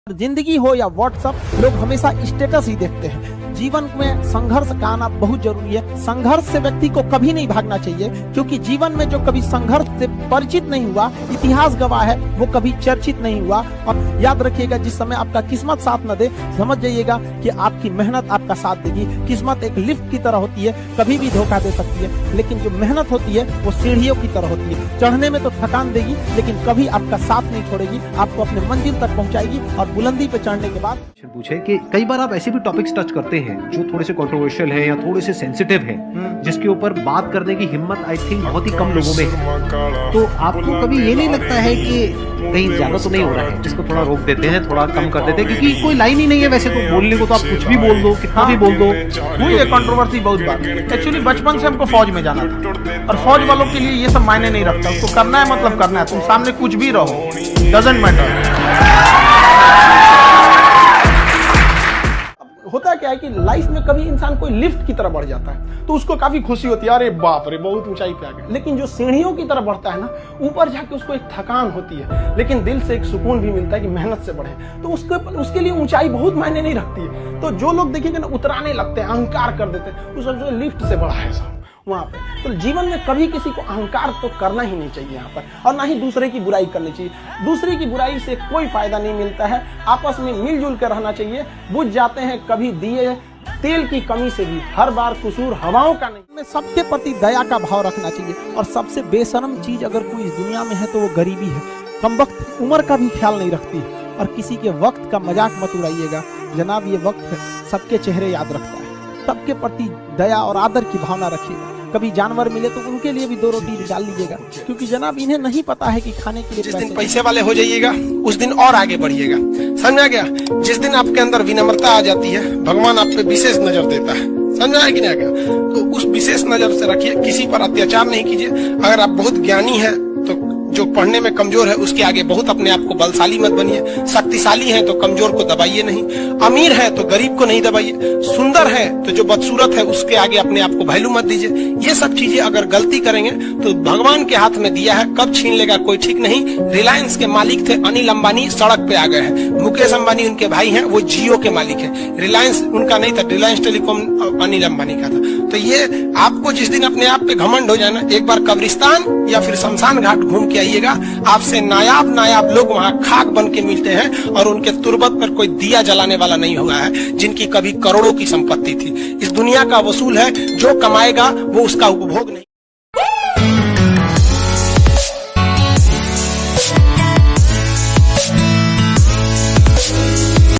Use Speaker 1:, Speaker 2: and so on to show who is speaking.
Speaker 1: जिंदगी हो या व्हाट्सएप, लोग हमेशा स्टेटस ही देखते हैं। जीवन में संघर्ष का आना बहुत जरूरी है। संघर्ष से व्यक्ति को कभी नहीं भागना चाहिए, क्योंकि जीवन में जो कभी संघर्ष से परिचित नहीं हुआ, इतिहास गवाह है, वो कभी चर्चित नहीं हुआ। और याद रखिएगा, जिस समय आपका किस्मत साथ न दे, समझ जाइएगा कि आपकी मेहनत आपका साथ देगी। किस्मत एक लिफ्ट की तरह होती है, कभी भी धोखा दे सकती है, लेकिन जो मेहनत होती है वो सीढ़ियों की तरह होती है। चढ़ने में तो थकान देगी, लेकिन कभी आपका साथ नहीं छोड़ेगी, आपको अपने मंजिल तक पहुंचाएगी। और बुलंदी पे चढ़ने के बाद
Speaker 2: पूछे कि कई बार आप ऐसे भी टॉपिक्स टच करते हैं जो थोड़े से कंट्रोवर्शियल हैं या थोड़े से सेंसिटिव हैं, जिसके ऊपर बात करने की हिम्मत आई थिंक बहुत ही कम लोगों में है। तो आपको कभी ये नहीं लगता है कि कहीं ज्यादा तो नहीं हो रहा है, जिसको थोड़ा रोक देते हैं, थोड़ा कम कर देते हैं, क्योंकि कोई लाइन ही नहीं है वैसे तो बोलने को, तो आप कुछ भी बोल दो, कितना भी बोल दो।
Speaker 3: हुई है कंट्रोवर्सी बहुत बार। एक्चुअली बचपन से हमको फौज में जाना था, और फौज वालों के लिए ये सब मायने नहीं रखता। उसको करना है मतलब करना है, तुम सामने कुछ भी रहो, डजंट मैटर।
Speaker 1: होता क्या है कि लाइफ में कभी इंसान कोई लिफ्ट की तरफ बढ़ जाता है तो उसको काफी खुशी होती है, अरे बाप रे बहुत ऊंचाई पे आ गया। लेकिन जो सीढ़ियों की तरफ बढ़ता है ना, ऊपर जाके उसको एक थकान होती है, लेकिन दिल से एक सुकून भी मिलता है कि मेहनत से बढ़े। तो उसके लिए ऊंचाई बहुत मायने नहीं रखती है। तो जो लोग देखिएगा ना, उतराने लगते हैं, अहंकार कर देते हैं, उस सबसे लिफ्ट से बढ़ा है सब वहां पे। तो जीवन में कभी किसी को अहंकार तो करना ही नहीं चाहिए यहाँ पर, और ना ही दूसरे की बुराई करनी चाहिए। दूसरे की बुराई से कोई फायदा नहीं मिलता है। आपस में मिलजुल कर रहना चाहिए। बुझ जाते हैं कभी दिए तेल की कमी से भी, हर बार कसूर हवाओं का नहीं। में सबके प्रति दया का भाव रखना चाहिए। और सबसे बेशर्म चीज अगर कोई इस दुनिया में है तो वो गरीबी है। कमबख्त उम्र का भी ख्याल नहीं रखती है, और किसी के वक्त का मजाक मत उड़ाइएगा। जनाब, ये वक्त है, सबके चेहरे याद रखता है। सबके प्रति दया और आदर की भावना रखिएगा। कभी जानवर मिले तो उनके लिए भी 2 रोटी डाल लीजिएगा, क्योंकि जनाब इन्हें नहीं पता है कि खाने के लिए
Speaker 3: जिस दिन पैसे वाले हो जाइएगा, उस दिन और आगे बढ़िएगा। समझा गया? जिस दिन आपके अंदर विनम्रता आ जाती है, भगवान आप पे विशेष नजर देता है। समझा है कि नहीं आ गया? तो उस विशेष नजर से रखिए, किसी पर अत्याचार नहीं कीजिए। अगर आप बहुत ज्ञानी है तो जो पढ़ने में कमजोर है उसके आगे बहुत अपने आप को बलशाली मत बनिए। शक्तिशाली है तो कमजोर को दबाइए नहीं। अमीर है तो गरीब को नहीं दबाइए। सुंदर है तो जो बदसूरत है उसके आगे अपने आप को वैल्यू मत दीजिए। ये सब चीजें अगर गलती करेंगे तो भगवान के हाथ में दिया है, कब छीन लेगा कोई ठीक नहीं। रिलायंस के मालिक थे अनिल अंबानी, सड़क पे आ गए हैं। मुकेश अंबानी उनके भाई हैं, वो जियो के मालिक है। रिलायंस उनका नहीं था, रिलायंस टेलीकॉम अनिल अंबानी का था। तो ये आपको जिस दिन अपने आप पे घमंड हो जाए ना, एक बार कब्रिस्तान या फिर शमशान घाट घूम के आइएगा। आपसे नायाब लोग वहाँ खाक बन के मिलते हैं, और उनके तुरबत पर कोई दिया जलाने वाला नहीं हुआ है, जिनकी कभी करोड़ों की संपत्ति थी। इस दुनिया का वसूल है, जो कमाएगा वो उसका उपभोग नहीं।